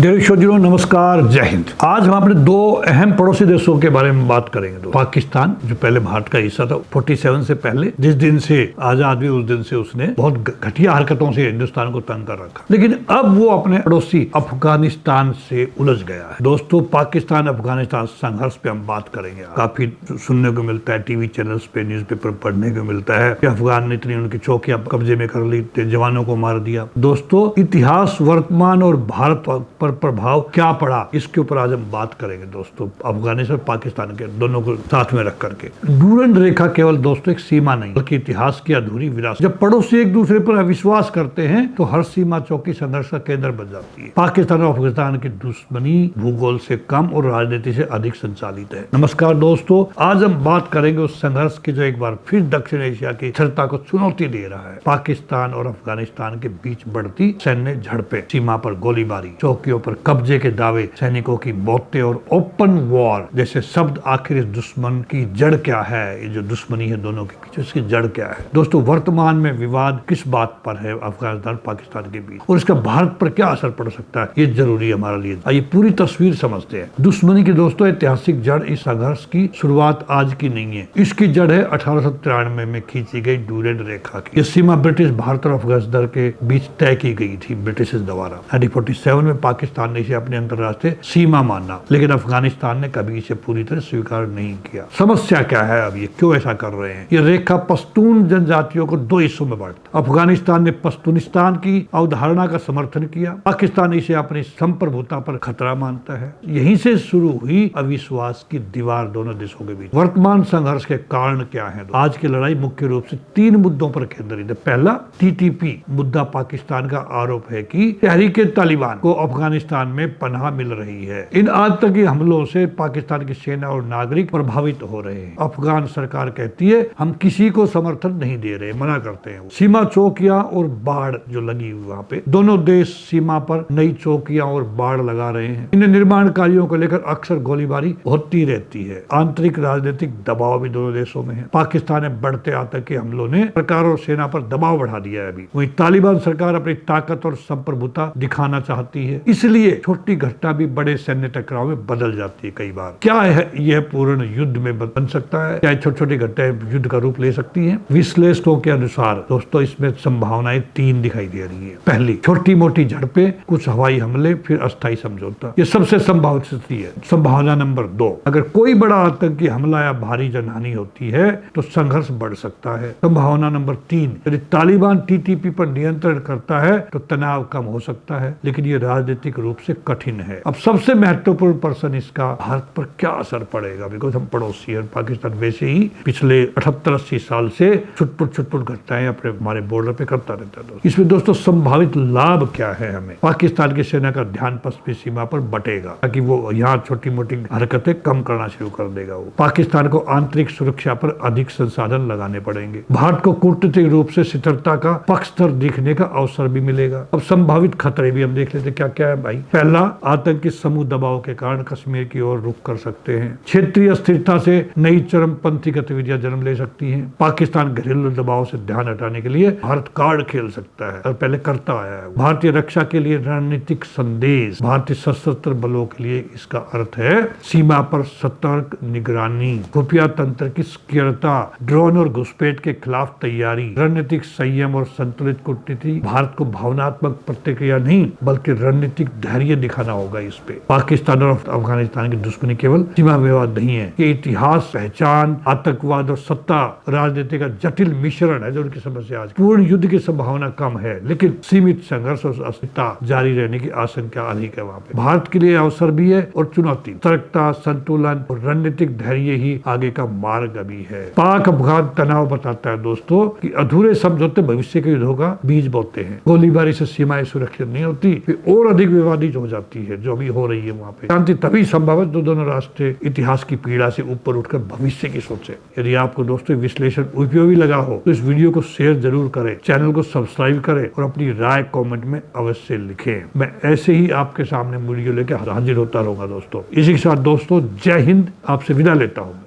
देशों नमस्कार, जय हिंद। आज हम अपने दो अहम पड़ोसी देशों के बारे में बात करेंगे। पाकिस्तान जो पहले भारत का हिस्सा था 47 से पहले, जिस दिन से आजाद हुई उस दिन से उसने बहुत घटिया हरकतों से हिंदुस्तान को तंग कर रखा, लेकिन अब वो अपने पड़ोसी अफगानिस्तान से उलझ गया है। दोस्तों, पाकिस्तान अफगानिस्तान संघर्ष पे हम बात करेंगे। काफी सुनने को मिलता है, टीवी चैनल्स पे, न्यूज़पेपर पढ़ने को मिलता है कि अफगान ने इतनी उनकी चौकियां कब्जे में कर ली, जवानों को मार दिया। दोस्तों, इतिहास, वर्तमान और भारत पर प्रभाव क्या पड़ा, इसके ऊपर आज हम बात करेंगे। दोस्तों, अफगानिस्तान और पाकिस्तान के दोनों को साथ में रख करके डूरंड रेखा केवल दोस्तों एक सीमा नहीं बल्कि इतिहास की अधूरी विरासत। जब पड़ोसी एक दूसरे पर अविश्वास करते हैं तो हर सीमा चौकी संघर्ष का केंद्र बन जाती है। पाकिस्तान और अफगानिस्तान की दुश्मनी भूगोल से कम और राजनीति से अधिक संचालित है। नमस्कार दोस्तों, आज हम बात करेंगे उस संघर्ष की जो एक बार फिर दक्षिण एशिया की स्थिरता को चुनौती दे रहा है। पाकिस्तान और अफगानिस्तान के बीच बढ़ती सैन्य झड़पें, सीमा पर गोलीबारी, चौकियों पर कब्जे के दावे, सैनिकों की मौतें और ओपन वॉर जैसे शब्द आखिर इस दुश्मन की जड़ क्या है? ये जो दुश्मनी है दोनों के पीछे, इसकी जड़ क्या है? दोस्तों, वर्तमान में विवाद किस बात पर है अफगानिस्तान पाकिस्तान के बीच और इसका भारत पर क्या असर पड़ सकता है, ये जरूरी है हमारे लिए। आइए पूरी तस्वीर समझते हैं। दुश्मनी की दोस्तों ऐतिहासिक जड़ इस संघर्ष की शुरुआत आज की नहीं है। इसकी जड़ है 1893 में खींची गई डूरंड रेखा की। ये सीमा ब्रिटिश भारत और अफगानिस्तान के बीच तय की गई थी ब्रिटिश द्वारा। 1947 में पाकिस्तान ने इसे अपने अंतर्राष्ट्रीय सीमा माना, लेकिन अफगानिस्तान ने कभी इसे पूरी तरह स्वीकार नहीं किया। समस्या क्या है? अब ये क्यों ऐसा कर रहे हैं? ये रेखा पश्तून जनजातियों को दो हिस्सों में बांटता। अफगानिस्तान ने पश्तूनिस्तान की अवधारणा का समर्थन किया, पाकिस्तान इसे अपनी संप्रभुता पर खतरा मानता है। यहीं से शुरू हुई अविश्वास की दीवार दोनों देशों के बीच। वर्तमान संघर्ष के कारण क्या है? आज की लड़ाई मुख्य रूप से तीन मुद्दों पर केंद्रित है। पहला, टीटीपी मुद्दा। पाकिस्तान का आरोप है कि तहरीके तालिबान को अफगानिस्तान में पनाह मिल रही है। इन आतंकी हमलों से पाकिस्तान की सेना और नागरिक प्रभावित हो रहे हैं। अफगान सरकार कहती है हम किसी को समर्थन नहीं दे रहे, मना करते हैं। सीमा चौकियां और बाढ़ जो लगी हुई वहाँ पे, दोनों देश सीमा पर नई चौकियां और बाढ़ लगा रहे हैं। इन निर्माण कार्यों को लेकर अक्सर गोलीबारी होती रहती है। आंतरिक राजनीतिक दबाव भी दोनों देशों में है। पाकिस्तान में बढ़ते आतंकी हमलों ने सरकार और सेना पर दबाव बढ़ा दिया है। अभी वहीं तालिबान सरकार अपनी ताकत और संप्रभुता दिखाना चाहती है, इसलिए छोटी घटना भी बड़े सैन्य टकराव में बदल जाती है कई बार। क्या है यह पूर्ण युद्ध में बन सकता है? क्या छोटी छोटी घटनाएं युद्ध का रूप ले सकती हैं? विश्लेषकों के अनुसार दोस्तों इसमें संभावनाएं तीन दिखाई दे रही है। पहली, छोटी मोटी झड़पें, कुछ हवाई हमले, फिर अस्थायी समझौता। ये सबसे संभावित स्थिति है। संभावना नंबर दो, अगर कोई बड़ा आतंकी हमला या भारी जनहानि होती है तो संघर्ष बढ़ सकता है। संभावना नंबर तीन, यदि तालिबान टीटीपी पर नियंत्रण करता है तो तनाव कम हो सकता है, लेकिन ये राजनीतिक रूप से कठिन है। अब सबसे महत्वपूर्ण प्रश्न इसका भारत पर क्या असर पड़ेगा? बिकॉज हम पड़ोसी हैं। पाकिस्तान वैसे ही पिछले 78-80 साल से छुटपुट घटनाएं अपने हमारे बॉर्डर पे करता रहता है। इसमें दोस्तों संभावित लाभ क्या है हमें? पाकिस्तान की सेना का ध्यान पश्चिमी सीमा पर बटेगा ताकि वो यहाँ छोटी मोटी हरकतें कम करना शुरू कर देगा। वो पाकिस्तान को आंतरिक सुरक्षा पर अधिक संसाधन लगाने पड़ेंगे। भारत को कूटनीतिक रूप से स्थिरता का पक्षधर दिखने का अवसर भी मिलेगा। अब संभावित खतरे भी हम देख लेते क्या क्या है भाई। पहला, आतंकी समूह दबाव के कारण कश्मीर की ओर रुख कर सकते हैं। क्षेत्रीय अस्थिरता से नई चरमपंथी गतिविधियां जन्म ले सकती हैं। पाकिस्तान घरेलू दबाव से ध्यान हटाने के लिए भारत कार्ड खेल सकता है और पहले करता आया है। भारतीय रक्षा के लिए रणनीतिक संदेश। भारतीय सशस्त्र बलों के लिए इसका अर्थ है सीमा पर सतर्क निगरानी, खुफिया तंत्र की सक्रियता, ड्रोन और घुसपैठ के खिलाफ तैयारी, रणनीतिक संयम और संतुलित कूटनीति। भारत को भावनात्मक प्रतिक्रिया नहीं बल्कि रणनीतिक धैर्य दिखाना होगा। इस पे पाकिस्तान और अफगानिस्तान की दुश्मनी केवल सीमा विवाद नहीं है, ये इतिहास, पहचान, आतंकवाद और सत्ता राजनीति का जटिल मिश्रण है जो उनकी समस्या। आज पूर्ण युद्ध की संभावना कम है, लेकिन सीमित संघर्ष और अस्थिरता जारी रहने की आशंका अधिक है। वहाँ पे भारत के लिए अवसर भी है और चुनौती। सतर्कता, संतुलन और रणनीतिक धैर्य ही आगे का मार्ग अभी है। पाक अफगान तनाव बताता है दोस्तों कि अधूरे समझौते भविष्य के युद्धों का बीज बोते हैं। गोलीबारी से सीमाएं सुरक्षित नहीं होती, फिर और अधिक विवादित हो जाती है जो अभी हो रही है। वहाँ पे शांति तभी संभव है दोनों राष्ट्र इतिहास की पीड़ा से ऊपर उठकर भविष्य की सोचे। यदि आपको दोस्तों विश्लेषण उपयोगी लगा हो तो इस वीडियो को शेयर जरूर करें, चैनल को सब्सक्राइब करें और अपनी राय कमेंट में अवश्य लिखें। मैं ऐसे ही आपके सामने वीडियो लेकर हाजिर होता रहूंगा दोस्तों। इसी के साथ दोस्तों जय हिंद, आपसे विदा लेता हूँ।